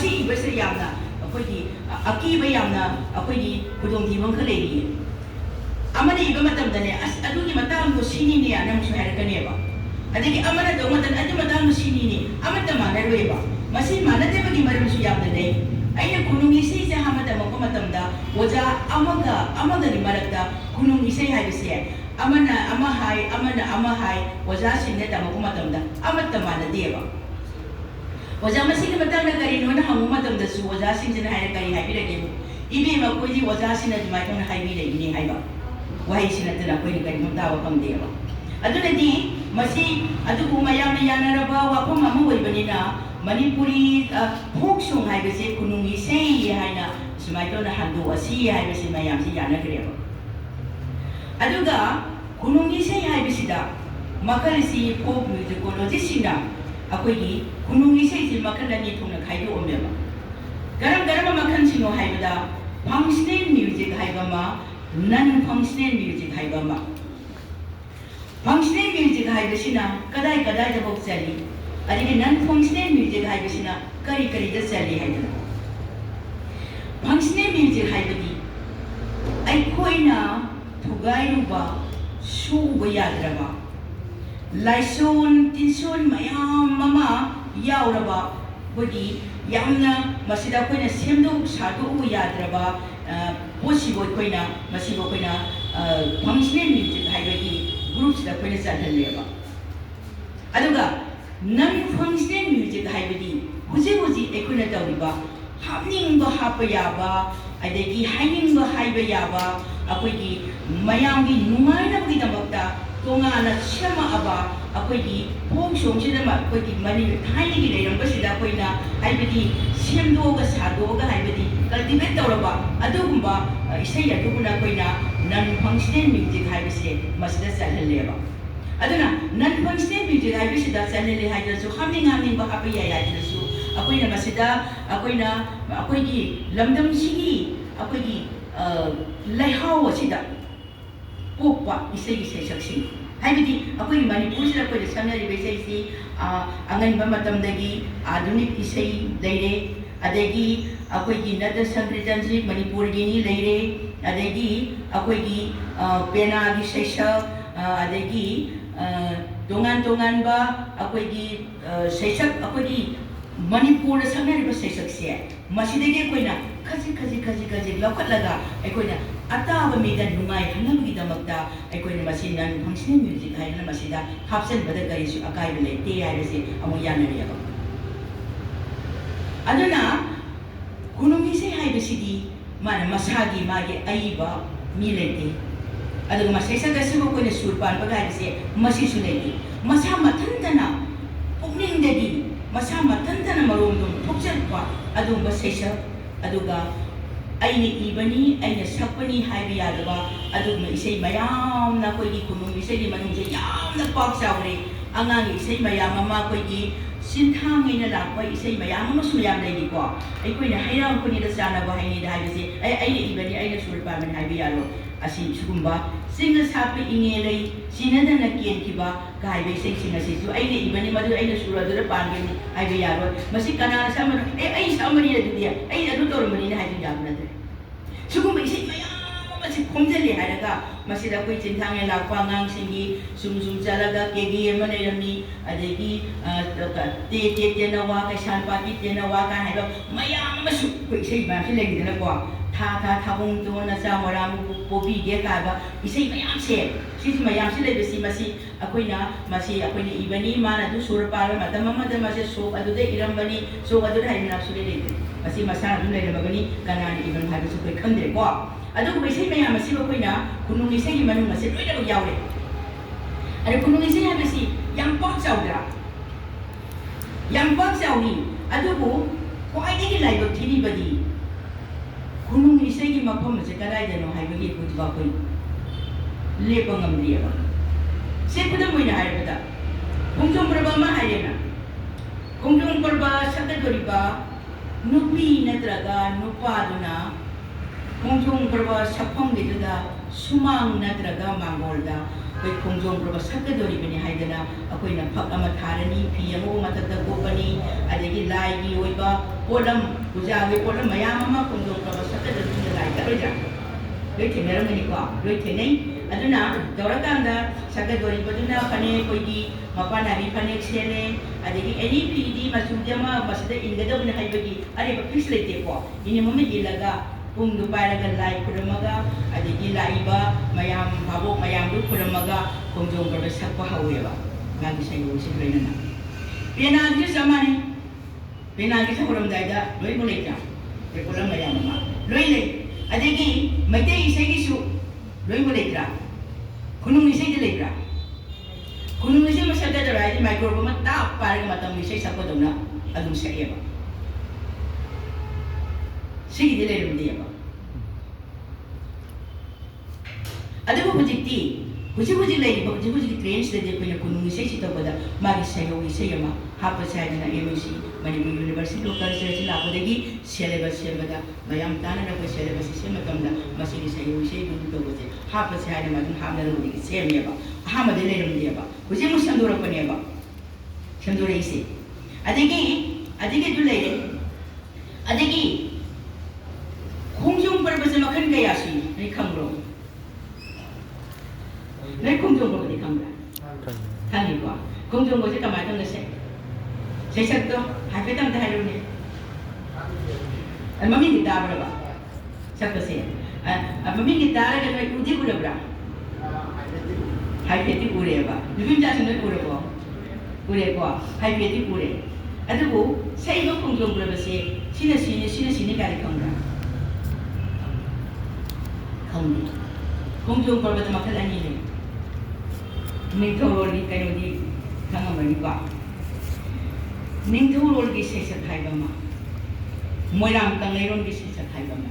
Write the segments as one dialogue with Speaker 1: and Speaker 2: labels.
Speaker 1: masi ibase yamna akhoi aki ba yamna akhoi khudong thibam kha leiri amani iba matam dane as adugi matam ko sini ne anam su har kane ba adigi amana do matan adu matam sini ne amata manarwe ba masi manade bagi maram su yamna dai aina kunung isai se hamata mo matam da oja amaga ni marakda kunung isai haibise amana ama hai oja sinne da mo matam da amata manade ba oja masi ke matam na kari no na hamu matam da su oja sinne hai kari hai bi lage ibe ma ko ji oja sinne mai tong hai bi lage ni hai ba wahai sinne da ko ni kari mo da wa kam de ba aduna di masi adu ku mayam yana ra ba wa ko mamu wai bani na Manipuri folk song hai bese kunung isei hai na sumai to na handu asi hai bese mayam si yana kreba aduga kunung isei hai bese da makal si folk musicologist na akoi gi kunung isei si makal ni thong na khai do ombe ba garam makan sino hai bada functional music hai ba ma non functional music hai ba ma functional music hai bese na kadai da bok chali adigi non-functional music haibasina kari da chali haidana functional music haibadi aikoina thugairuba suba yadraba laison tinson mayam mama yauraba bodi yamna masida koina semdo sadu yadraba possible koina masibo koina functional music haibadi groups da koina chalhaleba aduga non-functional music haibadi huji ekuna tawriba hapningba hapa yaba adegi hainingba haiba yaba akoigi mayamgi numaina bagi damakta tongana chama aba akoigi phong songchida ma akoigi mani thaini gi leiramba sida koina haibadi semdoga sadoga haibadi cultivate tawraba adugumba isai aduguna koina non-functional music haibase masida chalhaleba aduna non-functional music haibase da channel haidasu hamning ba hapa yayasu akoina masida akoigi lamdam sigi akoigi laihau asida popa isai saksi haibidi akoigi manipur sida koida samnari besai si angan ba matam dagi adunik isai leire adegi akoigi nada sankritanji manipur gini leire adegi akoigi pena gi saisa adegi dongan ba akoigi saisak akoigi manipur sanari ba saisak se masidege koina khaji lokatlaga akoina ataba medan numai hanamgi damakta akoina masina functional music haina masida hapsen bada kari su akai bele te hairese amu yanari ba aduna kunungi se haibesidi mana masagi mage aiba milete aduga masaisa gasibo koina surpan bagaise masi suneli masa matantana pukningdagi masa matantana maromdum thokjalpa adumba saisa aduga aini ibani aina sakpani haibi yadaba adugma isai mayam na koigi kunung isai manungse yamna pak sawre angang isai mayam mama koigi sinthangina lakpa isai mayam ma suyam leidi ko ai koina haira kuni da sana ba haini da haibise ai ibani aina surpa man haibi yalo asi sugumba singa sapi ingele sinada na kian kiba kai be sing singa sisu aine ibani madu aine sura dura pangeni ai be yaro masi kana sama ai samani da dia ai adu tor mani na haju jabu na sugumba isi maya masi komjali hadaga masi da koi cintang la pangang singi sum jalaga kegi emane rami adegi te na wa ka san pati te na wa ka haiba maya masu koi sei ma fi legi na ko ta bung to na sa waram pobi ge ka ba isai mayam se si mayam se le besi masi akoina ibani mana du sur par ma tamam ma masi so adu de iram bani so adu hai na su le masi masa du le ba bani kana ni iban ha su koi khande ko adu ko isai mayam masi ba koina kunung isai gi manu masi loi da yaure adu kunung isai ha besi yang pak saudra yang pak sauni adu ko ai gi lai ba thini badi kunung isai gi mapam se kadai da no hai bagi putba koi lepa ngamri ba se puda moina hai bada kungjong praba ma hai na kungjong praba sakadori ba nupi natraga nupa duna kungjong praba sapong gi da sumang natraga mangol da koi kungjong praba sakadori bani hai dana akoi na phak ama tharani phi amo matata go bani adegi lai gi oi ba पोलम पूजागे पोलम मयाम अमा खुंदों प्रभा सकदरुंगा लाइ तरोजा लोई थेंगरमनिको लोई थेंगई अदुना दौरकांदा सकदोरिबदुना फने कोइगी मपानाबी फने सेले अदगी any PD मसुदमा मसदे इंगदबने हाइबगी अरे फिक्स लेतेको इनि ममे इलागा पुंगदु पाइरागा लाइ खुरमगा अदगी लाइबा मयाम भाबो मयाम दु खुरमगा खुंजों प्रभा सकपा हवेबा नागी सयोसी लेना पेनागी समाने पेनागी सखुरमदाइदा लोई बोलेजा ए कोलम मयाम मा लोई ले अदगी मैते इसेगिसु लोई बोलेजा खुनुंग इसेदे लेब्रा खुनुंग इसे मसदा दराइ माइक्रोफोन मा ताप पारगा मतम इसे सकपदोना अदुम सएबा सिगिदे लेरुमदियाबा अदुबो हुजिक्ति हुजी लेरिबा हुजी ट्रेंड्स दे कोइना खुनुंग इसे सितबदा मागी सयो इसे यमा हापा साइडना एमसी मणिपुर यूनिवर्सिटी लोकल रिसर्च लाबदगी सिलेबस सेमदा मयाम ताना रको सिलेबस सेमतमदा मसिगी सयो इसे दुदु तोबसे हापा साइडना मदुन हामना रोदगी सेमेबा हामदे लेरुमदियाबा हुजी मु संदोरपनेबा संदोरे इसे अदगी दु लेरे अदगी खोंजों परबसे मखन कयासी नै खंगरो नै खोंजों परबसे खंगरा खंगिबा खोंजों बसे कमाय तंगसे सेसक्तो हाफेतम तारुने मम्मी की दाबरबा सकसे मम्मी की दारगा नै उदि उरबरा हाफेति उरेबा दुबिम जासन नै उरबो उरेको हाफेति उरे अदुबो सैबो खोंजों परबसे सिने गारि खंगरा खंगी खोंजों परबसे मखल अनि ले निथौरोली कयोदी खंगमनिबा निंथौरोल की सेसक हाइबमा मोइराम तंगैरोन की सेसक हाइबमा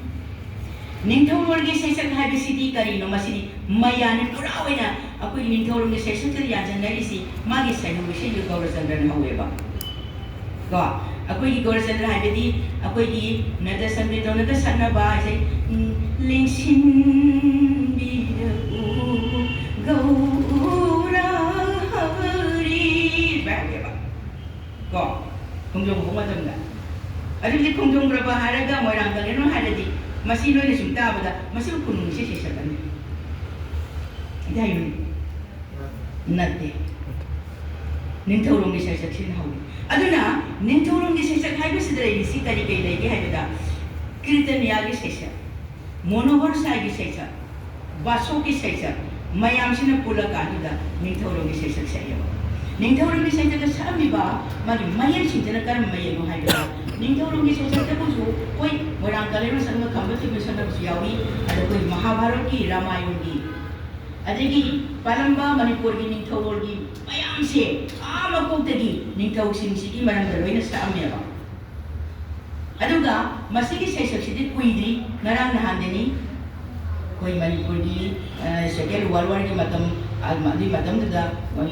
Speaker 1: निंथौरोल की सेसक हाइबसिदी करिनो मसिदी मयाने पुरा ओइना अकोइ निंथौरोल की सेसक तरि याजनरिसि मागी सैनो विषय यु गौरचंद्रन हवेबा को अकोइ गौरचंद्र हाइबदी अकोइ की नद संगीत नद सन्नबा से लिंसिन बिरु गौरा हरि बागेबा को खोंजों होमा तंगा अदुदि खोंजों ब्रबा हारगा मोइराम तंगेनो हारदि मसि लोइने सुम ताबदा मसि खुनुंग से सेसकन दायु नते निंथौरों की सेसक सिन हाउ अदुना निंथौरों की सेसक हाइबसिदरे निसि करि कइ लेगे हाइबदा कीर्तनिया की सेसक मोनोहर साइ की सेसक बासो की सेसक मयाम सिना पुलकादुदा निंथौरों की सेसक सेयबा निंथौरों की सेसक सामिबा मागी मयन सिंजना करम मयनो हाइबदा निंथौरों की सेसक तबुसु कोई मोरांग कलेनो संग खंबति बिसनबसु यावी अदो कोई महाभारत की रामायण की अदगी पालंबा मणिपुर की निंथौरोल की मयाम से आमकोतगी निंथौ सिंसिगी मरंग लोइना सामेबा अदुगा मसिगी सेसक सिदि कुइदि नरांग नहांदेनी कोई मणिपुर की सेकेंड वर्ल्ड वार की मतम आदि मतम दुदा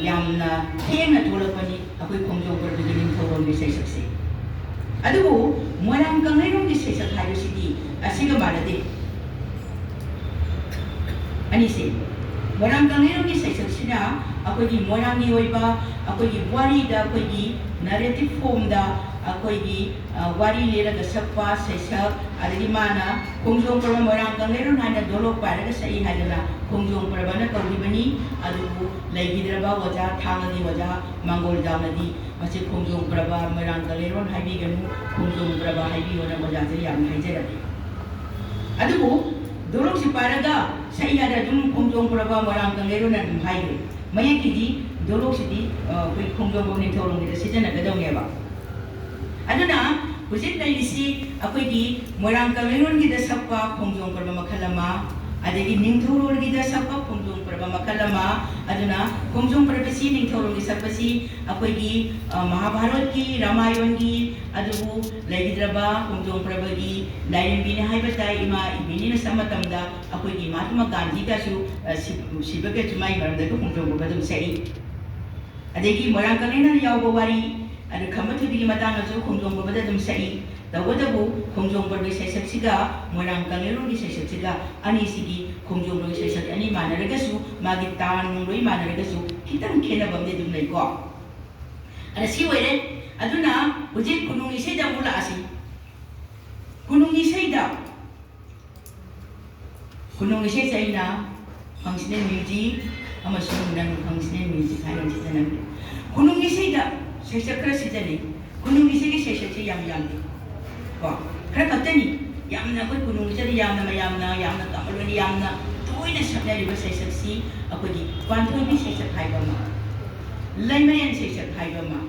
Speaker 1: यामना थेंगना थोलपनी अकोइ खोंजों परबगी निंथौरोल की सेसक से अदुबो मोरांग कंगैरों की सेसक हाइबसिदि असिगा मानदे अनिसे मोरांग कंगैरों की सेसक सिना अकोइ मोरांग की ओइबा अकोइ वारी दा अकोइ नरेटिव फॉर्म दा अकोइ वारी लेरगा सकपा सेसक अदगी माना खोंजों परबा मोरांग कंगैरों हाइना दोलो पारगा सई हाइदना खोंजों परबाना कौदिबनी अदुबु लैगिद्रबा वजा थांगदी वजा मंगोल दामदी मसे खोंजों परबा मोरांग कंगैरों हाइबिगनु खोंजों परबा हाइबियोना वजाजे याम हाइजरबे अदुबु दोलो सि पारगा सई हादा दुम खोंजों परबा मोरांग कंगैरों ना दुम हाइगु मयकिदी दोलो सिदी कोइ खोंजों निंथौरों की सिजना गदौनेबा अदुना हुजिक लैरिसि अखोइगी मोरांग कंगैरों की सकपा खोंजों परबा मखलमा अदगी निंथौरोल की सकपा खोंजों परबा मखलमा अदुना खोंजों परबसी निंथौरोल की सकपसी अखोइगी महाभारत की रामायण की अदुबु लैगिद्रबा खोंजों परबगी लाइरेंबिने हाइबता इमा इबिनिना समतमदा अखोइगी महात्मा गांधी कासु सिबके जुमाई मरमदा खोंजों परबा दुम सई अदगी मोरांग कंगैरों यावबा वारी अदु खमथुबी मतांगसु खोंजों परबदा दुम सई तवदबु खोंजों परबी सेसक्सिगा मोरांग कंगैरों की सेसक्सिगा अनिसिगी खोंजों परबी सेसक अनि मानरगसु मागी तान लोई मानरगसु खितंग खेनबमदे दुम लैको अदा सी वैरे अदुना हुजिक खुनुंग इसे दमुला आसी ꯈꯨꯅꯨꯡ ꯏꯁꯩꯁꯦ ꯑꯩꯅ ꯐꯪꯁꯅꯦꯜ ꯃ꯭ꯌꯨꯖꯤꯛ ꯑꯃꯁꯨꯡ ꯅꯟ ꯐꯪꯁꯅꯦꯜ ꯃ꯭ꯌꯨꯖꯤꯛ ꯍꯥꯏꯅ ꯁꯤꯖꯤꯟꯅꯈ꯭ꯔꯦ ꯈꯨꯅꯨꯡ ꯏꯁꯩꯗ ꯁꯩꯁꯛ ꯈꯔ ꯁꯤꯖꯤꯟꯅꯩ ꯈꯨꯅꯨꯡ ꯏꯁꯩꯒꯤ ꯁꯩꯁꯛꯁꯦ ꯌꯥꯝꯗꯦ ꯀꯣ ꯈꯔ ꯈꯛꯇꯅꯤ ꯌꯥꯝꯅ ꯑꯩꯈꯣꯏ ꯈꯨꯅꯨꯡ ꯏꯁꯩꯗ ꯌꯥꯝꯅ ꯀꯃꯟ ꯑꯣꯏꯅ ꯌꯥꯝꯅ ꯇꯣꯏꯅ ꯁꯛꯅꯔꯤꯕ ꯁꯩꯁꯛꯁꯤ ꯑꯩꯈꯣꯏꯒꯤ ꯄꯥꯟꯊꯣꯏꯕꯤ ꯁꯩꯁꯛ ꯍꯥꯏꯕ ꯑꯃ ꯂꯩꯃꯔꯦꯟ ꯁꯩꯁꯛ ꯍꯥꯏꯕ ꯑꯃ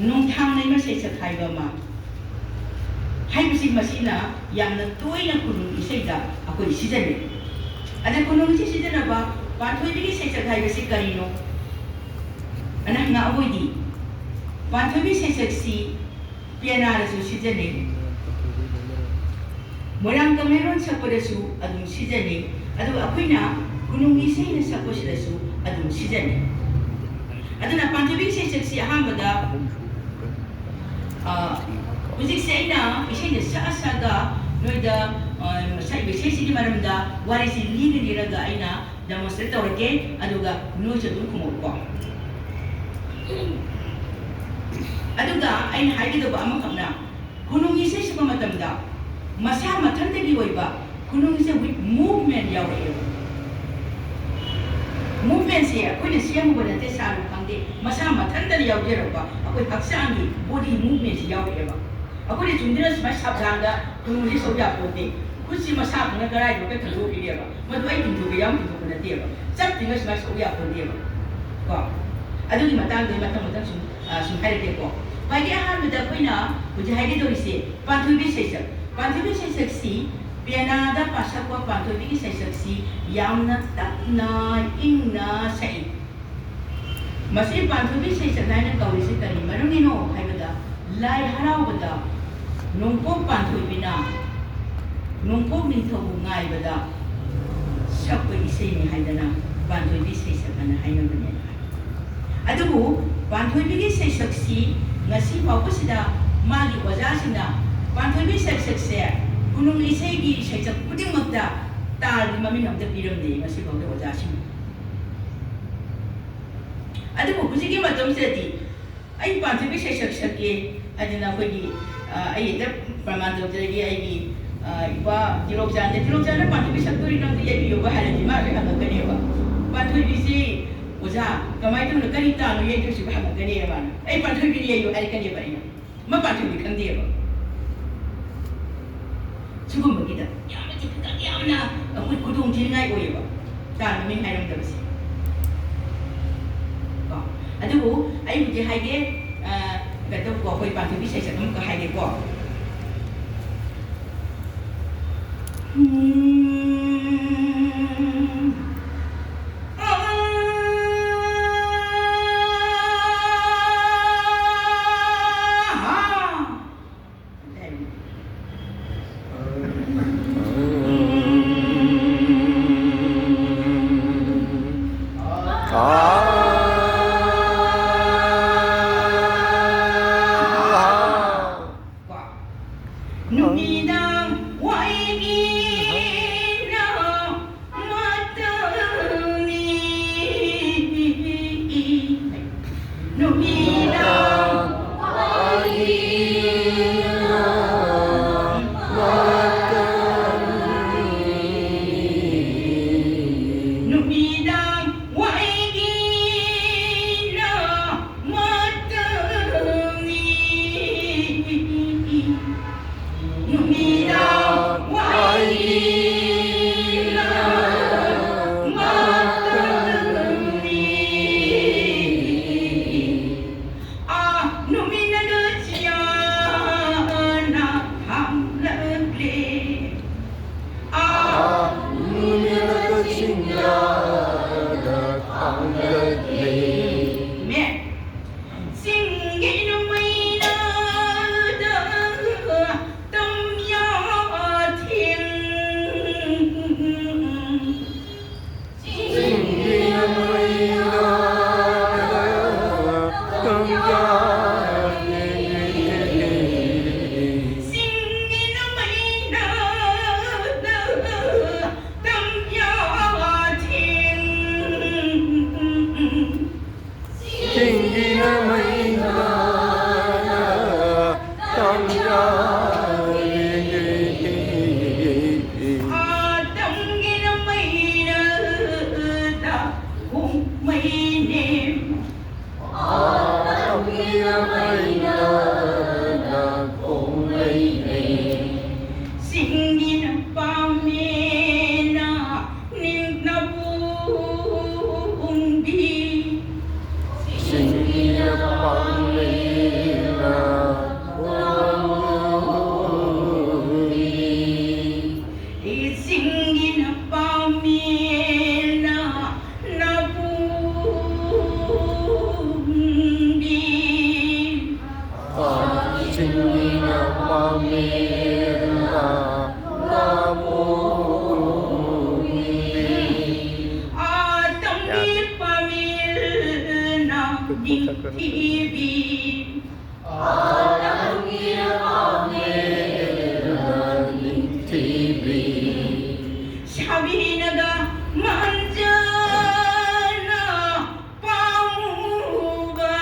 Speaker 1: ꯅꯣꯡꯊꯥꯡ ꯂꯩꯃ ꯁꯩꯁꯛ ꯍꯥꯏꯕ ꯑꯃ ꯍꯥꯏꯕꯁꯤ ꯃꯁꯤꯅ ꯌꯥꯝꯅ ꯇꯣꯏꯅ ꯈꯨꯅꯨꯡ ꯏꯁꯩꯗ ꯑꯩꯈꯣꯏ ꯁꯤꯖꯤꯟꯅꯩ ꯑꯗ ꯈꯨꯅꯨꯡ ꯏꯁꯩ ꯁꯤꯖꯤꯟꯅꯕ ꯄꯥꯟꯊꯣꯏꯕꯤꯒꯤ ꯁꯩꯁꯛ ꯍꯥꯏꯕꯁꯤ ꯀꯔꯤꯅꯣ ꯑꯅ ꯍꯪꯉꯛꯑꯕꯣꯏꯗꯤ ꯄꯥꯟꯊꯣꯏꯕꯤ ꯁꯩꯁꯛꯁꯤ ꯄꯦꯅꯥꯗꯁꯨ ꯁꯤꯖꯤꯟꯅꯩ ꯃꯣꯏꯔꯥꯡ ꯀꯪꯂꯩꯔꯣꯟ ꯁꯛꯄꯗꯁꯨ ꯑꯗꯨꯝ ꯁꯤꯖꯤꯟꯅꯩ ꯑꯗꯨꯒ ꯑꯩꯈꯣꯏꯅ ꯈꯨꯅꯨꯡ ꯏꯁꯩꯅ ꯁꯛꯄꯁꯤꯗꯁꯨ ꯑꯗꯨꯝ ꯁꯤꯖꯤꯟꯅꯩ ꯑꯗꯨꯅ ꯄꯥꯟꯊꯣꯏꯕꯤ ꯁꯩꯁꯛꯁꯤ ꯑꯍꯥꯟꯕꯗ ꯍꯧꯖꯤꯛꯁꯦ ꯑꯩꯅ ꯏꯁꯩꯗ ꯁꯛꯑꯒ ꯅꯣꯏꯗ ꯁꯛꯏꯕ ꯏꯁꯩꯁꯤꯒꯤ ꯃꯔꯝꯗ ꯋꯥꯔꯤꯁꯤ ꯂꯤꯔꯒ ꯑꯩꯅ ꯗꯦꯃꯣꯟꯁꯇ꯭ꯔꯦꯠ ꯇꯧꯔꯛꯀꯦ ꯑꯗꯨꯒ ꯅꯣꯏꯁꯨ ꯑꯗꯨꯝ ꯈꯨꯝꯃꯛꯎꯀꯣ ꯑꯗꯨꯒ ꯑꯩꯅ ꯍꯥꯏꯒꯗꯕ ꯑꯃꯈꯛꯅ ꯈꯨꯅꯨꯡ ꯏꯁꯩ ꯁꯛꯄ ꯃꯇꯝꯗ ꯃꯁꯥ ꯃꯊꯟꯇꯒꯤ ꯑꯣꯏꯕ ꯈꯨꯅꯨꯡ ꯏꯁꯩ ꯋꯤꯠ ꯃꯨꯚꯃꯦꯟ ꯌꯥꯎꯔꯛꯑꯦꯕ ꯃꯨꯚꯃꯦꯟꯁꯦ ꯑꯩꯈꯣꯏꯅ ꯁꯦꯝꯃꯨꯕ ꯅꯠꯇꯦ ꯁꯥꯔꯨ ꯈꯪꯗꯦ ꯃꯁꯥ ꯃꯊꯟꯇꯅ ꯌꯥꯎꯖꯔꯛꯄ ꯑꯩꯈꯣꯏ ꯍꯛꯆꯥꯡꯒꯤ ꯕꯣꯗꯤ ꯃꯨꯚꯃꯦꯟꯁꯤ ꯌꯥꯎꯔꯛꯑꯦꯕ ꯑꯩꯈꯣꯏꯅ ꯆꯨꯝꯗꯅ ꯁꯨꯃꯥꯏꯅ ꯁꯥꯕꯗꯥꯡꯗ ꯈꯨꯅꯨꯡꯁꯤ ꯁꯧ ꯌꯥꯄꯣꯠꯇꯦ ꯈꯨꯠꯁꯤ ꯃꯁꯥꯗꯨꯅ ꯀꯗꯥꯏꯗꯣ ꯊꯤꯟꯗꯣꯛꯄꯤꯔꯦꯕ ꯃꯗꯨ ꯑꯩ ꯊꯤꯟꯗꯣꯛꯄ ꯌꯥꯝ ꯊꯤꯟꯗꯣꯛꯄ ꯅꯠꯇꯦꯕ ꯆꯞꯇꯤꯡꯅ ꯁꯨꯃꯥꯏꯅ ꯁꯧ ꯌꯥꯄꯣꯠꯇꯦꯕ ꯀꯣ ꯑꯗꯨꯒꯤ ꯃꯇꯥꯡꯗ ꯃꯊꯪ ꯁꯨꯝ ꯍꯥꯏꯔꯛꯀꯦꯀꯣ ꯈ꯭ꯋꯥꯏꯗꯒꯤ ꯑꯍꯥꯟꯕꯗ ꯑꯩꯈꯣꯏꯅ ꯍꯧꯖꯤꯛ ꯍꯥꯏꯒꯗꯧꯔꯤꯁꯦ ꯄꯥꯟꯊꯣꯏꯕꯤ ꯁꯩꯁꯛ ꯄꯥꯟꯊꯣꯏꯕꯤ ꯁꯩꯁꯛꯁꯤ ꯄꯦꯅꯥꯗ ꯄꯥꯁꯛꯄ ꯄꯥꯟꯊꯣꯏꯕꯤꯒꯤ ꯁꯩꯁꯛꯁꯤ ꯌꯥꯝꯅ ꯇꯞꯅ ꯏꯪꯅ ꯁꯛꯏ ꯃꯁꯤ ꯄꯥꯟꯊꯣꯏꯕꯤ ꯁꯩꯁꯛ ꯍꯥꯏꯅ ꯀꯧꯔꯤꯁꯤ ꯀꯔꯤ ꯃꯔꯝꯒꯤꯅꯣ ꯍꯥꯏꯕꯗ ꯂꯥꯏ ꯍꯔꯥꯎꯕꯗ ꯅꯣꯡꯄꯣꯛ ꯄꯥꯟꯊꯣꯏꯕꯤꯅ ꯅꯣꯡꯄꯣꯛ ꯅꯤꯡꯊꯧꯕꯨ ꯉꯥꯏꯕꯗ ꯁꯛꯄ ꯏꯁꯩꯅꯤ ꯍꯥꯏꯗꯅ ꯄꯥꯟꯊꯣꯏꯕꯤ ꯁꯩꯁꯛ ꯑꯅ ꯍꯥꯏꯅꯕꯅꯦ ꯑꯗꯨꯕꯨ ꯄꯥꯟꯊꯣꯏꯕꯤꯒꯤ ꯁꯩꯁꯛꯁꯤ ngasi ꯐꯥꯎꯕꯁꯤꯗ ꯃꯥꯒꯤ ꯑꯣꯖꯥꯁꯤꯡꯅ ꯄꯥꯟꯊꯣꯏꯕꯤ ꯁꯩꯁꯛꯁꯦ ꯈꯨꯅꯨꯡ ꯏꯁꯩꯒꯤ ꯁꯩꯁꯛ ꯈꯨꯗꯤꯡꯃꯛꯇ ꯇꯥꯜꯒꯤ ꯃꯃꯤꯡ ꯑꯝꯇ ꯄꯤꯔꯝꯗꯦ ꯉꯁꯤ ꯐꯥꯎꯗ ꯑꯣꯖꯥꯁꯤꯡꯅ ꯑꯗꯨꯕꯨ ꯍꯧꯖꯤꯛꯀꯤ ꯃꯇꯝꯁꯤꯗꯗꯤ ꯑꯩ ꯄꯥꯟꯊꯣꯏꯕꯤ ꯁꯩꯁꯛ ꯁꯛꯀꯦ ꯑꯗꯨꯅ ꯑꯩꯈꯣꯏꯒꯤ ꯑꯩ ꯍꯦꯛꯇ ꯄ꯭ꯔꯃꯥꯟ ꯇꯧꯖꯔꯒꯦ ꯑꯩꯒꯤ ꯏꯄꯥ ꯇꯤꯂꯣꯛꯆꯥꯟꯗ ꯄꯥꯟꯊꯣꯏꯕꯤ ꯁꯛꯇꯣꯔꯤ ꯅꯪꯗꯤ ꯌꯩꯕꯤꯌꯨꯕ ꯍꯥꯏꯔꯗꯤ ꯃꯥꯁꯨ ꯍꯪꯉꯛꯀꯅꯦꯕ ꯄꯥꯟꯊꯣꯏꯕꯤꯁꯤ ꯑꯣꯖꯥ ꯀꯃꯥꯏꯅ ꯇꯧꯅ ꯀꯔꯤ ꯇꯥꯅꯣ ꯌꯩꯗꯣꯏꯁꯤꯕ ꯍꯪꯉꯛꯀꯅꯦꯕ ꯃꯥꯅ ꯑꯩ ꯄꯥꯟꯊꯣꯏꯕꯤꯅ ꯌꯩꯌꯨ ꯍꯥꯏꯔꯛꯀꯅꯦꯕ ꯑꯩꯅ ꯃꯥ ꯄꯥꯟꯊꯣꯏꯕꯤ ꯈꯪꯗꯦꯕ ꯁꯤꯒꯨꯝꯕꯒꯤꯗ ꯌꯥꯝꯅ ꯑꯩꯈꯣꯏ ꯈꯨꯗꯣꯡꯊꯤꯅꯤꯡꯉꯥꯏ ꯑꯣꯏꯌꯦꯕ ꯇꯥꯟ ꯃꯃꯤꯡ ꯍꯥꯏꯔꯝꯗꯕꯁꯦ ꯀꯣ ꯑꯗꯨꯕꯨ ꯑꯩ ꯍꯧꯖꯤꯛ ꯍꯥꯏꯒꯦ ꯀꯩꯇꯧꯀꯣ ꯑꯩꯈꯣꯏ ꯄꯥꯟꯊꯣꯏꯕꯤ ꯁꯩꯁꯛ ꯑꯃꯨꯛꯀ ꯍꯥꯏꯒꯦꯀꯣ Singin pamena ning nabungbi
Speaker 2: Singin pamena
Speaker 1: Singin pamena nabungbi
Speaker 2: Singin pamena
Speaker 1: Atamgi pamilna ning tibi Sabinaga manjana pamuga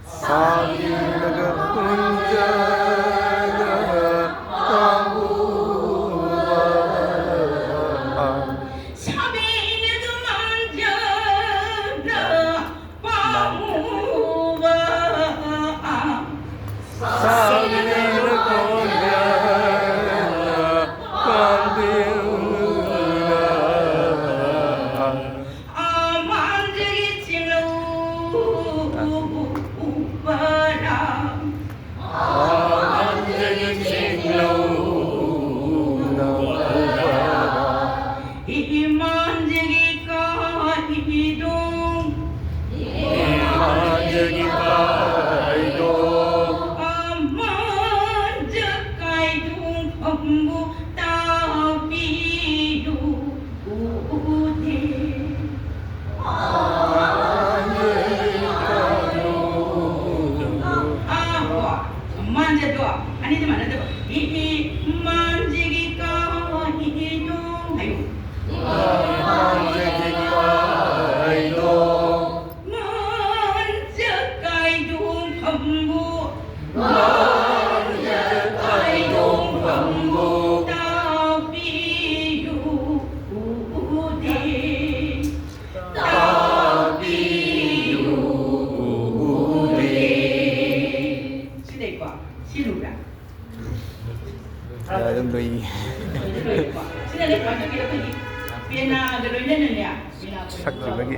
Speaker 2: Sabinaga manjana pamuga
Speaker 1: Sabinaga manjana pamuga
Speaker 2: Sabinaga
Speaker 1: Amanjagi chilo upara Imanjagi kahidong Amanjakaidong ambu tabidu ude Manja doa, ani di mana doa? Ini manjigi kahidong, ayo. Manjakaidong ambu tabidu ude Sila ko, silura.
Speaker 2: Dalam doi.
Speaker 1: Sila le pa kita pergi. Pina galoy na niya.
Speaker 2: Sakit lagi.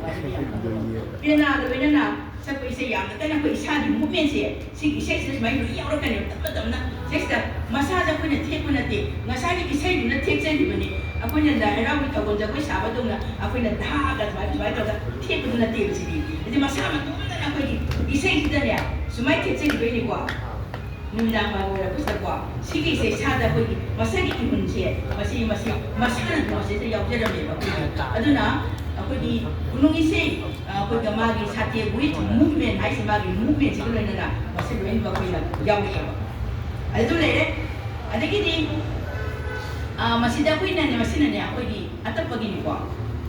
Speaker 2: Doi.
Speaker 1: Pina galoy na na. Sa ko isa yang, kana ko isa di mo pense. Sige, sex mai ru yaw kan yo. Tam na. Sex ta massage ko na take ko na te. Ngasali ki sai na take sai di bani. Ako na da hera ko ta gonja ko Sabado na. Ako na da ga ba ta take ko na te sidi. Jadi masama to na ako di. Isai kita niya. Sumai take sai di bani ko. Nundang bago ko sa ko. Sige sai sada ko di. Masagi ki hunje. Masana ko sai yaw jera me ba. Aduna ako di gunung isi ako ga magi satya with movement ay si magi movement siguro na kasi doon ba ko ina yaw ya ba ado le ada gini masida ko ina ni masina ni ako di atap pagini ko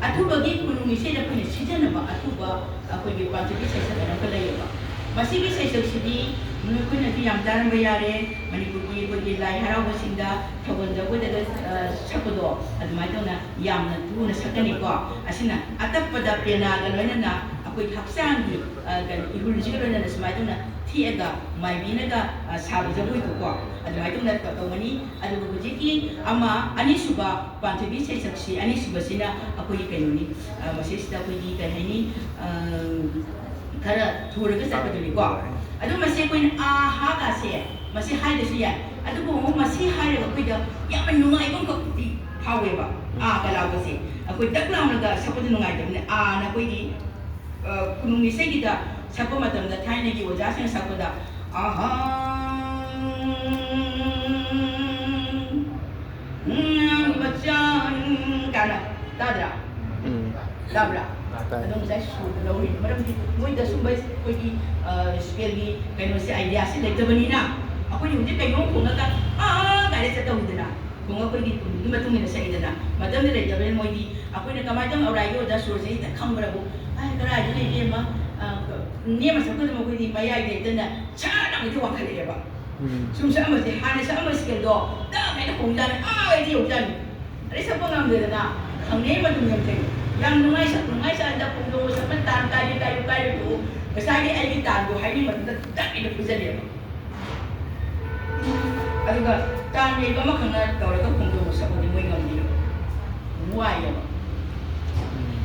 Speaker 1: atu bagi gunung isi da ko ni sida na ba atu ba ako di pa ti sa kana pala ba masigi sa sidi mun ko na di am daran bayare manipur ko di lai haraw basinda thawon da ko da sakodo admai to na yam na tu na sakani ko asina atap pada pena galwana na ako haksang di gan ihulji ko na smai to na thiaga mai bina ga sabu jabu ko admai to na to mani adu ko jiki ama ani suba pantabi sai saksi ani suba sina ako ikanuni masista ko di kahani kara thuraga sakaduni ko adu masih ko ha ga se masih hai da siya adu ko masih hai ga ko da ya man nungai ko di hawe ba kala ko se ako daklam na ga sapod nungai da na ko di kunung ise gida sapo matam da thai gi oja sang sapoda bacaan kana dadra dabra adong sa su da uri maram di moi da sumbai ko di skill gi kaino si idea si lekta banina ako ni hindi kayo kung nga kaya sa tawid na kung ako di matungin sa ida na madam ni Rejabel mo di ako ni kamadang orayo da surse ita kambra bo ay kara di ma niya masako mo ko di mayay dito na sana ito wa kale ba sumsa mo si hana sa mo skill do da kay na kung dan ay di utan ari sa pangam dito na ang niya matungin kayo yang nungay sa anda kung do sa pantan kayo do kasali ay gitago hay ni matanda ina po sa liya ꯑꯗꯨꯒ ꯇꯥꯟ ꯂꯩꯕ ꯑꯃꯈꯛꯅ ꯇꯧꯔꯒ ꯈꯣꯡꯗꯣꯛ ꯁꯛꯄꯗꯤ ꯃꯣꯏ ꯉꯝꯗꯦꯕ ꯋꯥꯏꯑꯦꯕ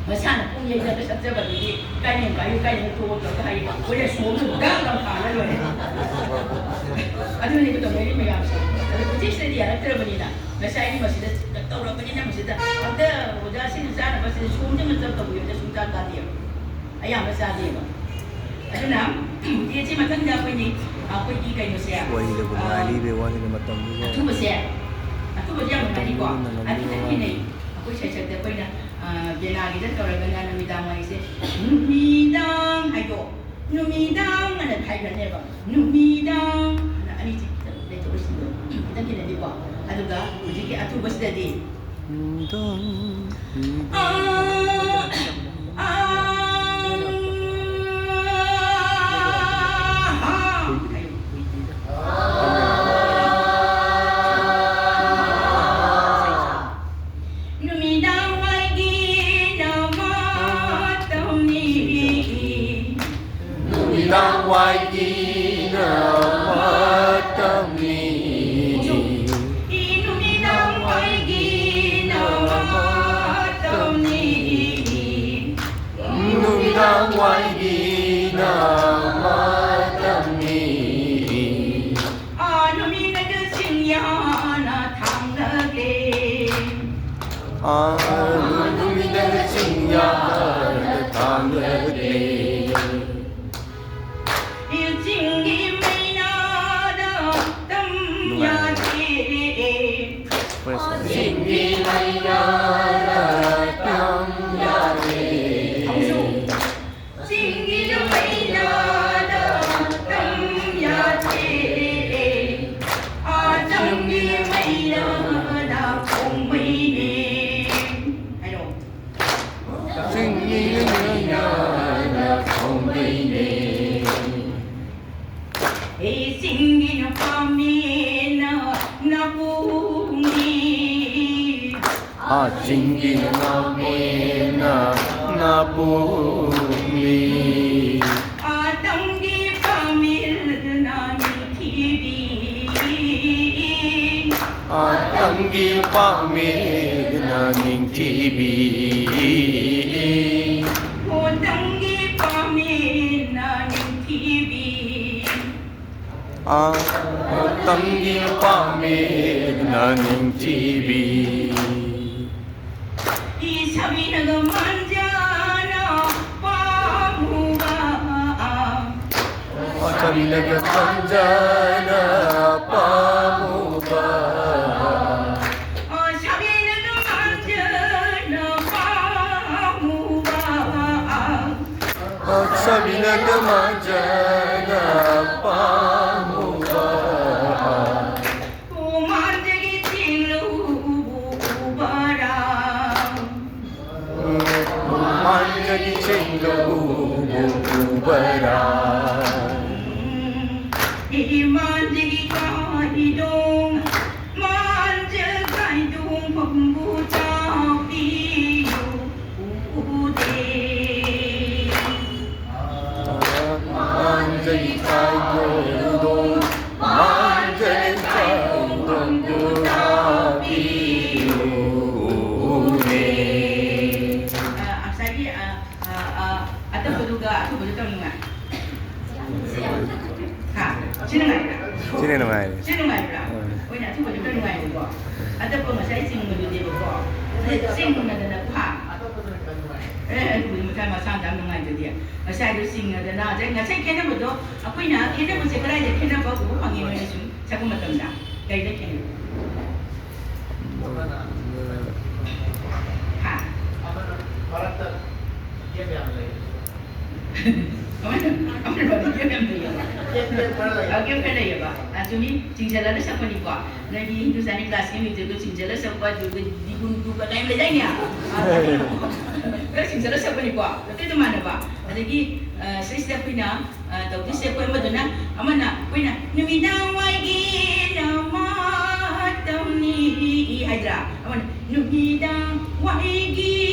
Speaker 1: ꯃꯁꯥꯅ ꯄꯨꯡ ꯌꯩꯖꯕ ꯁꯛꯆꯕꯗꯨꯗꯤ ꯀꯥꯏꯅꯦꯟ ꯀꯥꯏꯌꯨ ꯀꯥꯏꯅꯦꯟ ꯊꯣꯛꯑꯒ ꯍꯥꯏꯕ ꯑꯩꯈꯣꯏꯅ ꯁꯣꯝꯗ ꯗꯥꯛ ꯂꯥꯎ ꯊꯥꯔ ꯂꯣꯏꯔꯦ ꯑꯗꯨꯅꯦꯕ ꯇꯧꯅꯔꯤ ꯃꯌꯥꯝꯁꯦ ꯑꯗꯣ ꯍꯧꯖꯤꯛꯁꯤꯗꯗꯤ ꯌꯥꯔꯛꯇ꯭ꯔꯕꯅꯤꯅ ꯉꯁꯥꯏꯒꯤ ꯃꯁꯤꯗ ꯇꯧꯔꯕꯅꯤꯅ ꯃꯁꯤꯗ ꯑꯝꯇ ꯑꯣꯖꯥꯁꯤꯡꯅ ꯆꯥꯅꯕꯁꯤꯗ ꯁꯣꯝꯗ ꯆꯞ ꯇꯧꯕꯤꯕꯗ ꯁꯨꯡꯆꯥ ꯆꯥꯗꯦꯕ ꯑꯌꯥꯝꯕ ꯆꯥꯗꯦꯕ ꯑꯗꯨꯅ ꯗꯦꯠꯁꯤ ꯃꯊꯪꯗ ꯑꯩꯈꯣꯏꯒꯤ ꯀꯩꯅꯣꯁꯦ
Speaker 2: ꯋꯥꯔꯤꯗꯕꯨ ꯅꯨꯡꯉꯥꯏꯔꯤꯕ ꯋꯥꯅꯤꯅ ꯃꯇꯝꯗꯨꯗ
Speaker 1: ꯑꯊꯨꯕꯁꯦ ꯑꯊꯨꯕꯁꯦ ꯌꯥꯝ ꯅꯨꯡꯉꯥꯏꯔꯤꯀꯣ ꯑꯗꯨ ꯈꯤꯇꯪ ꯈꯦꯠꯅꯩ ꯑꯩꯈꯣꯏ ꯁꯩꯁꯛꯇ ꯑꯩꯈꯣꯏꯅ ꯕꯦꯂꯥꯒꯤꯗ ꯇꯧꯔꯒꯅ ꯅꯨꯃꯤꯗꯥꯡ ꯋꯥꯏꯁꯦ ꯅꯨꯃꯤꯗꯥꯡ ꯍꯥꯏꯗꯣ ꯅꯨꯃꯤꯗꯥꯡ ꯑꯅ ꯍꯥꯏꯈ꯭ꯔꯅꯦꯕ ꯅꯨꯃꯤꯗꯥꯡ ꯑꯅ ꯑꯅꯤꯁꯤ ꯂꯩꯊꯣꯛꯏꯁꯤꯡꯗꯣ ꯈꯤꯇꯪ ꯈꯦꯠꯅꯗꯦꯀꯣ ꯑꯗꯨꯒ ꯍꯧꯖꯤꯛꯀꯤ ꯑꯊꯨꯕꯁꯤꯗꯗꯤ
Speaker 2: Nang wai di na matam ni
Speaker 1: Inumi nang wai gi na matam ni
Speaker 2: Inumi nang wai di na matam ni
Speaker 1: Anumi nagasing ya na thang nage
Speaker 2: Anumi nagasing ya na thang nage Singgi maya tam ya re
Speaker 1: Singgi maya tam ya re Singgi maya da không mi ni Hay đâu
Speaker 2: Singgi maya da không mi ni
Speaker 1: Singgi na kami na bumi
Speaker 2: Singgi na mi na bumi
Speaker 1: Tanggi pamil na TV
Speaker 2: Tanggi pamil na ning TV
Speaker 1: Tanggi pamil na TV
Speaker 2: Tanggi pamil na ning TV
Speaker 1: Sabi nagamanja pamuga
Speaker 2: Sabi nagamanja pamuga
Speaker 1: Sabi nagamanja pamuga
Speaker 2: Sabi nagamanja pamuga Manjagi cenggu bara
Speaker 1: Manjagi kahidong Manjagai dong pembucau diu ude
Speaker 2: Manjagi kahidong Manjagi kahidong pembucau diu
Speaker 1: Atau berduga, atau berduga nunga. Sino nga ito?
Speaker 2: Sino naman?
Speaker 1: Sino nga ito? Uy, atau berduga nunga ito. Atau pengasai sing menjadi beko. Sing menjadi pa. Boleh macam macam dalam nunga itu dia. Saya itu sing ada na. Jadi saya kena betul. Aku ina kena betul kerana dia kena bawa buku panggil orang itu. Saya pun macam dah. Kaya dia kena.
Speaker 3: Karakter dia yang lain.
Speaker 1: Kamu baru dia yang beli. Agak kena ya pak. Cumi cincin siapa ni pak? Lagi Hindustan kelas ni itu cincin siapa juga dibunuh lain lagi ni. Cincin siapa ni pak? Itu mana pak? Lagi saya sudah punya. Tapi saya pun betul nak. Amana, punya. Numidang wagi nama tamni Hydra. Amana, numidang wagi.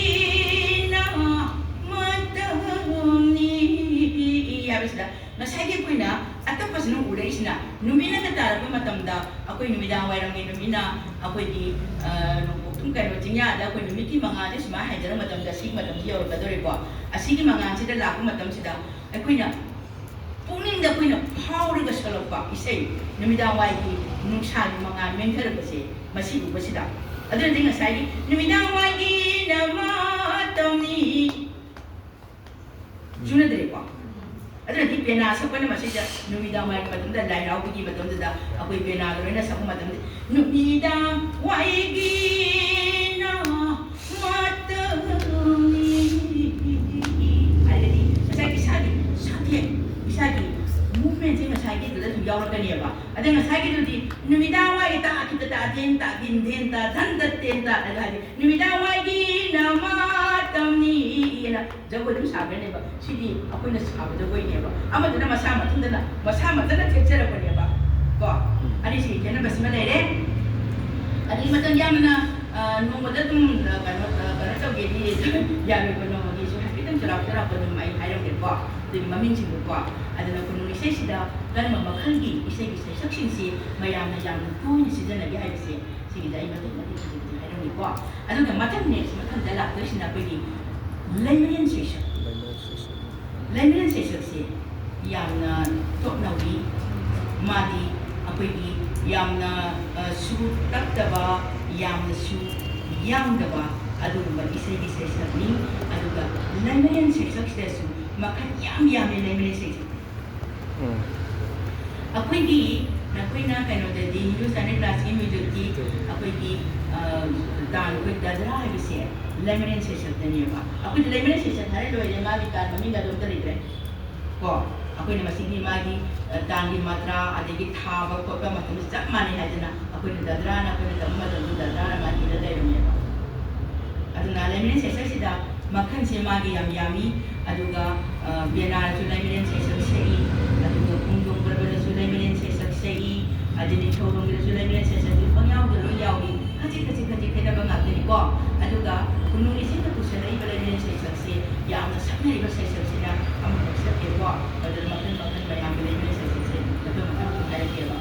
Speaker 1: Habis dah. Nah saya pun nak atau pas nung udah isna ꯅꯨꯃꯤꯠꯅꯒ ꯇꯥꯔꯛꯄ ꯃꯇꯝꯗ ꯑꯩꯈꯣꯏ ꯅꯨꯃꯤꯗꯥꯡ ꯋꯥꯏꯔꯝꯒꯤ ꯅꯨꯃꯤꯠꯅ ꯑꯩꯈꯣꯏꯒꯤ ꯅꯣꯡꯄꯣꯛꯊꯨꯝ ꯀꯩꯅꯣ ꯆꯤꯡꯌꯥꯗ ꯑꯩꯈꯣꯏ ꯅꯨꯃꯤꯠꯀꯤ ꯃꯉꯥꯜꯁꯦ ꯁꯨꯃꯥꯏꯅ ꯍꯥꯏꯖꯔꯛ ꯃꯇꯝꯗ ꯑꯁꯤꯒꯤ ꯃꯇꯝꯁꯤ ꯌꯧꯔꯛꯀꯗꯧꯔꯦꯀꯣ ꯑꯁꯤꯒꯤ ꯃꯉꯥꯜꯁꯤꯗ ꯂꯥꯛꯄ ꯃꯇꯝꯁꯤꯗ ꯑꯩꯈꯣꯏꯅ ꯄꯨꯛꯅꯤꯡꯗ ꯑꯩꯈꯣꯏꯅ ꯐꯥꯎꯔꯒ ꯁꯛꯂꯛꯄ ꯏꯁꯩ ꯅꯨꯃꯤꯗꯥꯡ ꯋꯥꯏꯒꯤ ꯅꯨꯡꯁꯥꯒꯤ ꯃꯉꯥꯜ ꯃꯦꯟꯊꯔꯛꯄꯁꯦ ꯃꯁꯤ ꯎꯕꯁꯤꯗ ꯑꯗꯨꯅꯗꯤ ꯉꯁꯥꯏꯒꯤ ꯅꯨꯃꯤꯗꯥꯡ ꯋꯥꯏꯒꯤ ꯅꯃꯇꯝꯅꯤ ꯆꯨꯅꯗ꯭ꯔꯦꯀꯣ ꯑꯗꯨꯅꯗꯤ ꯄꯦꯅꯥ ꯁꯛꯄꯅ ꯃꯁꯤꯗ ꯅꯨꯃꯤꯗꯥꯡ ꯋꯥꯏꯒꯤ ꯃꯇꯝꯗ ꯂꯥꯏꯔꯥꯎꯕꯒꯤ ꯃꯇꯝꯗꯨꯗ ꯑꯩꯈꯣꯏ ꯄꯦꯅꯥꯒ ꯂꯣꯏꯅ ꯁꯛꯄ ꯃꯇꯝꯗ ꯅꯨꯃꯤꯗꯥꯡ ꯋꯥꯏꯒꯤ ꯅꯃꯇꯝꯅꯤ ꯍꯥꯏꯔꯒꯗꯤ ꯉꯁꯥꯏ 이삭이 무브멘트ꯉꯁꯥꯏꯒꯤꯗꯨꯗ ꯑꯗꯨꯝ ꯌꯥꯎꯔꯛꯀꯅꯦꯕ ꯑꯗ ꯉꯁꯥꯏꯒꯤꯗꯨꯗꯤ ꯅꯨꯃꯤꯗꯥꯡ ꯋꯥꯏꯒꯤ ꯇꯥꯈꯤꯗ ꯇꯥꯗꯦꯟ ꯇꯥꯗꯤꯟ ꯗꯦꯟ ꯇꯥ ꯙꯟꯗ ꯇꯦꯟ ꯇꯥ ꯍꯥꯏꯗꯤ ꯅꯨꯃꯤꯗꯥꯡ ꯋꯥꯏꯒꯤ ꯅꯃꯇꯝꯅꯤ ꯅ ꯖꯒꯣꯏ ꯑꯗꯨꯝ ꯁꯥꯒꯅꯦꯕ ꯁꯤꯗꯤ ꯑꯩꯈꯣꯏꯅ ꯁꯥꯕ ꯖꯒꯣꯏꯅꯦꯕ ꯑꯃꯗꯨꯅ ꯃꯁꯥ ꯃꯊꯟꯇ ꯊꯦꯛꯆꯔꯛꯄꯅꯦꯕ ꯀꯣ ꯑꯅꯤꯁꯤꯒꯤ ꯈꯦꯠꯅꯕꯁꯤꯃ ꯂꯩꯔꯦ ꯑꯗꯨꯒꯤ ꯃꯇꯝ ꯌꯥꯝꯅ ꯅꯣꯡꯃꯗ ꯑꯗꯨꯝ ꯀꯩꯅꯣ ꯇꯧꯒꯦꯗꯤ ꯌꯥꯔꯣꯏꯕ ꯅꯣꯡꯃꯒꯤꯁꯨ ꯍꯥꯏꯐꯦꯠꯇꯪ ꯆꯥꯎꯔꯥꯛꯄ ꯑꯗꯨꯝ ꯑꯩ ꯍꯥꯏꯔꯝꯒꯦꯀꯣ ꯑꯗꯨꯒꯤ ꯃꯃꯤꯡꯁꯤꯡꯗꯨꯀꯣ ꯑꯗꯨꯅ ꯈꯨꯅꯨꯡ ꯏꯁꯩꯁꯤꯗ ꯀꯔꯝꯕ ꯃꯈꯜꯒꯤ ꯏꯁꯩꯒꯤ ꯁꯩꯁꯛꯁꯤꯡꯁꯤ ꯃꯌꯥꯝꯅ ꯌꯥꯝꯅ ꯇꯣꯏꯅ ꯁꯤꯖꯤꯟꯅꯒꯦ ꯍꯥꯏꯕꯁꯦ ꯁꯤꯒꯤꯗ ꯑꯩ ꯃꯇꯦꯛ ꯍꯧꯖꯤꯛꯇꯤ ꯍꯥꯏꯔꯝꯒꯦꯀꯣ ꯑꯗꯨꯒ ꯃꯊꯪꯗ ꯂꯥꯛꯇꯣꯏꯁꯤꯅ ꯑꯩꯈꯣꯏꯒꯤ ꯂꯩꯃꯔꯦꯟ ꯁꯩꯁꯛꯁꯤ ꯌꯥꯝꯅ ꯇꯣꯞ ꯅꯧꯏ ꯃꯥꯗꯤ ꯑꯩꯈꯣꯏꯒꯤ ꯌꯥꯝꯅ ꯁꯨ ꯇꯛꯇꯕ ꯌꯥꯝꯅꯁꯨ ꯌꯥꯡꯗꯕ ꯑꯗꯨꯒꯨꯝꯕ ꯏꯁꯩꯒꯤ ꯁꯩꯁꯛꯅꯤ ꯑꯗꯨꯒ ꯂꯩꯃꯔꯦꯟ ꯁꯩꯁꯛꯁꯤꯗꯁꯨ ꯃꯈꯜ ꯌꯥꯝꯃꯦ ꯂꯩꯃꯔꯦꯟ ꯁꯩꯁꯛ ꯑꯩꯈꯣꯏꯒꯤ ꯅꯈꯣꯏꯅ ꯀꯩꯅꯣꯗꯗꯤ ꯍꯤꯟꯗꯨꯁꯇꯥꯅꯤ ꯀ꯭ꯂꯥꯁꯤꯀꯦꯜ ꯃ꯭ꯌꯨꯖꯤꯛꯀꯤ ꯑꯩꯈꯣꯏꯒꯤ ꯑꯩꯈꯣꯏ ꯗꯗ꯭ꯔꯥ ꯍꯥꯏꯕꯁꯦ ꯂꯩꯃꯔꯦꯟ ꯁꯩꯁꯛꯇꯅꯦꯕ ꯑꯩꯈꯣꯏꯗꯤ ꯂꯩꯃꯔꯦꯟ ꯁꯩꯁꯛ ꯍꯥꯏꯔ ꯂꯣꯏꯔꯦ ꯃꯥꯒꯤ ꯇꯥꯟ ꯃꯃꯤꯡ ꯑꯗꯨ ꯑꯝꯇ ꯂꯩꯇ꯭ꯔꯦ ꯀꯣ ꯑꯩꯈꯣꯏꯅ ꯃꯁꯤꯒꯤ ꯃꯥꯒꯤ ꯇꯥꯟꯒꯤ ꯃꯥꯇ꯭ꯔꯥ ꯑꯗꯒꯤ ꯊꯥꯕ ꯈꯣꯠꯄ ꯃꯇꯝꯗ ꯆꯞ ꯃꯥꯟꯅꯩ ꯍꯥꯏꯗꯅ ꯑꯩꯈꯣꯏꯅ ꯗꯗ꯭ꯔꯥꯅ ꯑꯩꯈꯣꯏꯅ ꯇꯝꯕ ꯃꯇꯝꯗ ꯗꯗ꯭ꯔꯥꯅ ꯃꯥꯒꯤꯗ ꯂꯩꯔꯝꯃꯦꯕ ꯑꯗꯨꯅ ꯂꯩꯃꯔꯦꯟ ꯁꯩꯁꯛꯁꯤꯗ ꯃꯈꯜꯁꯦ ꯃꯥꯒꯤ ꯌꯥꯝ ꯌꯥꯝꯃꯤ ꯑꯗꯨꯒ ꯕꯦꯅꯥꯔꯁꯨ ꯂꯩꯃꯔꯦꯟ ꯁꯩꯁꯛ ꯁꯛꯏ ꯑꯗꯨꯒ ꯈꯣꯡꯖꯣꯝ ꯄꯔꯕꯗꯁꯨ ꯂꯩꯃꯔꯦꯟ ꯁꯩꯁꯛ ꯁꯛꯏ ꯑꯗꯨꯗꯤ ꯊꯧꯔꯣꯝꯒꯤꯗꯁꯨ ꯂꯩꯃꯔꯦꯟ ꯁꯩꯁꯛꯁꯤ ꯄꯪꯌꯥꯎꯗ ꯂꯣꯏ ꯌꯥꯎꯏ ꯈꯖꯤꯛ ꯈꯦꯠꯅꯕ ꯉꯥꯛꯇꯅꯤꯀꯣ ꯑꯗꯨꯒ ꯈꯨꯅꯨꯡ ꯏꯁꯩꯅ ꯄꯨꯁꯜꯂꯛꯏꯕ ꯂꯩꯃꯔꯦꯟ ꯁꯩꯁꯛꯁꯤ ꯌꯥꯝꯅ ꯁꯛꯅꯔꯤꯕ ꯁꯩꯁꯛꯁꯤꯅ ꯑꯃꯈꯛ ꯁꯛꯀꯦꯀꯣ ꯑꯗꯨꯅ ꯃꯈꯜ ꯃꯌꯥꯝꯒꯤ ꯂꯩꯃꯔꯦꯟ ꯁꯩꯁꯛꯁꯦ ꯑꯩꯈꯣꯏ ꯃꯈꯜ ꯍꯥꯏꯔꯛꯀꯦꯕ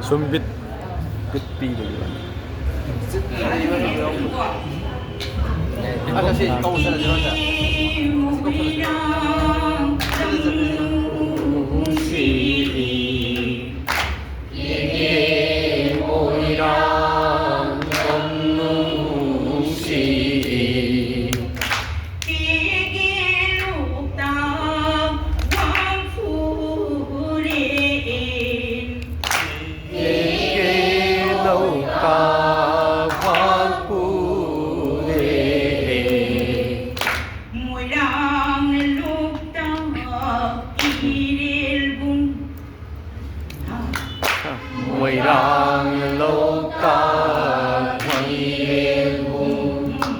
Speaker 2: Sumbit pitpili.
Speaker 3: 아저씨 가보세요 저런다
Speaker 2: Moirang lâu